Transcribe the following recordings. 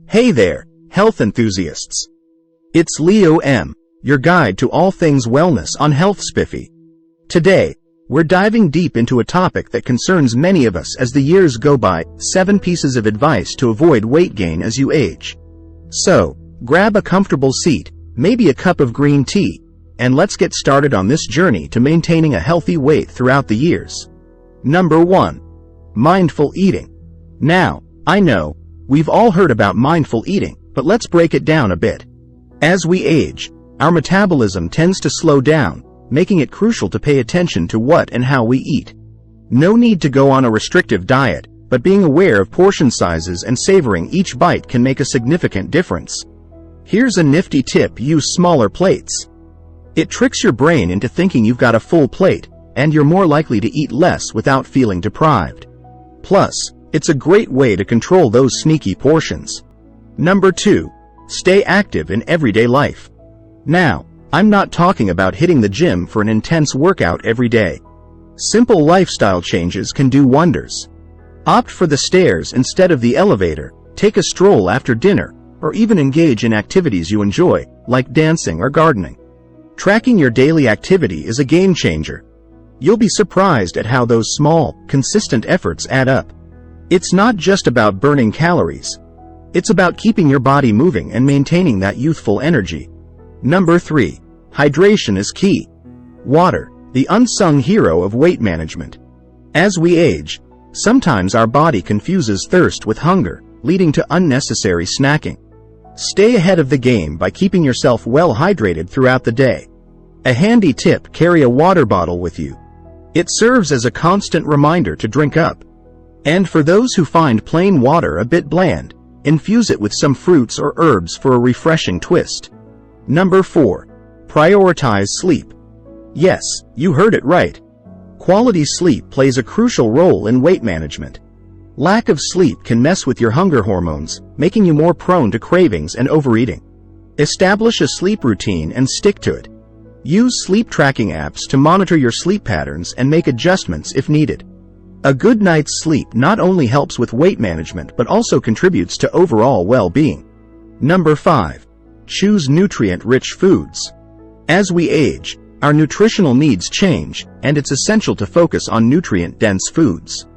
Hey there, health enthusiasts. It's Leo M., your guide to all things wellness on Health Spiffy. Today, we're diving deep into a topic that concerns many of us as the years go by: 7 pieces of advice to avoid weight gain as you age. So, grab a comfortable seat, maybe a cup of green tea, and let's get started on this journey to maintaining a healthy weight throughout the years. Number 1. Mindful eating. Now, I know, we've all heard about mindful eating, but let's break it down a bit. As we age, our metabolism tends to slow down, making it crucial to pay attention to what and how we eat. No need to go on a restrictive diet, but being aware of portion sizes and savoring each bite can make a significant difference. Here's a nifty tip: use smaller plates. It tricks your brain into thinking you've got a full plate, and you're more likely to eat less without feeling deprived. Plus, it's a great way to control those sneaky portions. Number 2. Stay active in everyday life. Now, I'm not talking about hitting the gym for an intense workout every day. Simple lifestyle changes can do wonders. Opt for the stairs instead of the elevator, take a stroll after dinner, or even engage in activities you enjoy, like dancing or gardening. Tracking your daily activity is a game changer. You'll be surprised at how those small, consistent efforts add up. It's not just about burning calories. It's about keeping your body moving and maintaining that youthful energy. Number 3. Hydration is key. Water, the unsung hero of weight management. As we age, sometimes our body confuses thirst with hunger, leading to unnecessary snacking. Stay ahead of the game by keeping yourself well hydrated throughout the day. A handy tip: carry a water bottle with you. It serves as a constant reminder to drink up. And for those who find plain water a bit bland, infuse it with some fruits or herbs for a refreshing twist. Number 4. Prioritize sleep. Yes, you heard it right. Quality sleep plays a crucial role in weight management. Lack of sleep can mess with your hunger hormones, making you more prone to cravings and overeating. Establish a sleep routine and stick to it. Use sleep tracking apps to monitor your sleep patterns and make adjustments if needed. A good night's sleep not only helps with weight management but also contributes to overall well-being. Number 5. Choose nutrient-rich foods. As we age, our nutritional needs change, and it's essential to focus on nutrient-dense foods.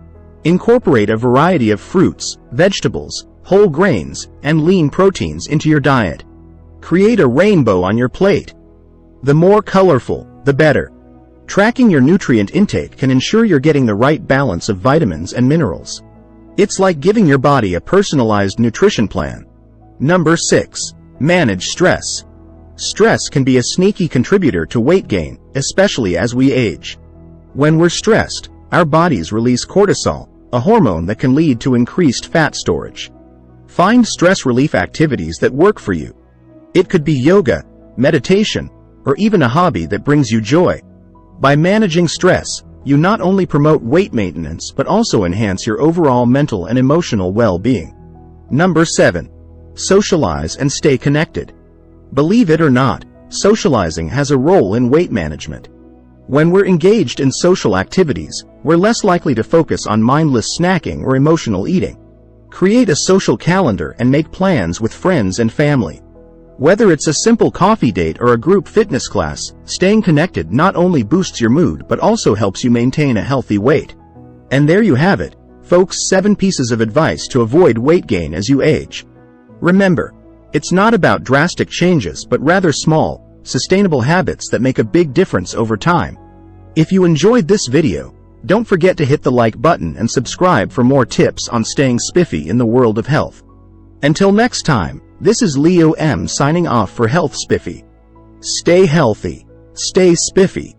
Incorporate a variety of fruits, vegetables, whole grains, and lean proteins into your diet. Create a rainbow on your plate. The more colorful, the better. Tracking your nutrient intake can ensure you're getting the right balance of vitamins and minerals. It's like giving your body a personalized nutrition plan. Number 6. Manage stress. Stress can be a sneaky contributor to weight gain, especially as we age. When we're stressed, our bodies release cortisol, a hormone that can lead to increased fat storage. Find stress relief activities that work for you. It could be yoga, meditation, or even a hobby that brings you joy. By managing stress, you not only promote weight maintenance but also enhance your overall mental and emotional well-being. Number 7. Socialize and stay connected. Believe it or not, socializing has a role in weight management. When we're engaged in social activities, we're less likely to focus on mindless snacking or emotional eating. Create a social calendar and make plans with friends and family. Whether it's a simple coffee date or a group fitness class, staying connected not only boosts your mood but also helps you maintain a healthy weight. And there you have it, folks, 7 pieces of advice to avoid weight gain as you age. Remember, it's not about drastic changes but rather small, sustainable habits that make a big difference over time. If you enjoyed this video, don't forget to hit the like button and subscribe for more tips on staying spiffy in the world of health. Until next time, this is Leo M. signing off for Health Spiffy. Stay healthy, stay spiffy.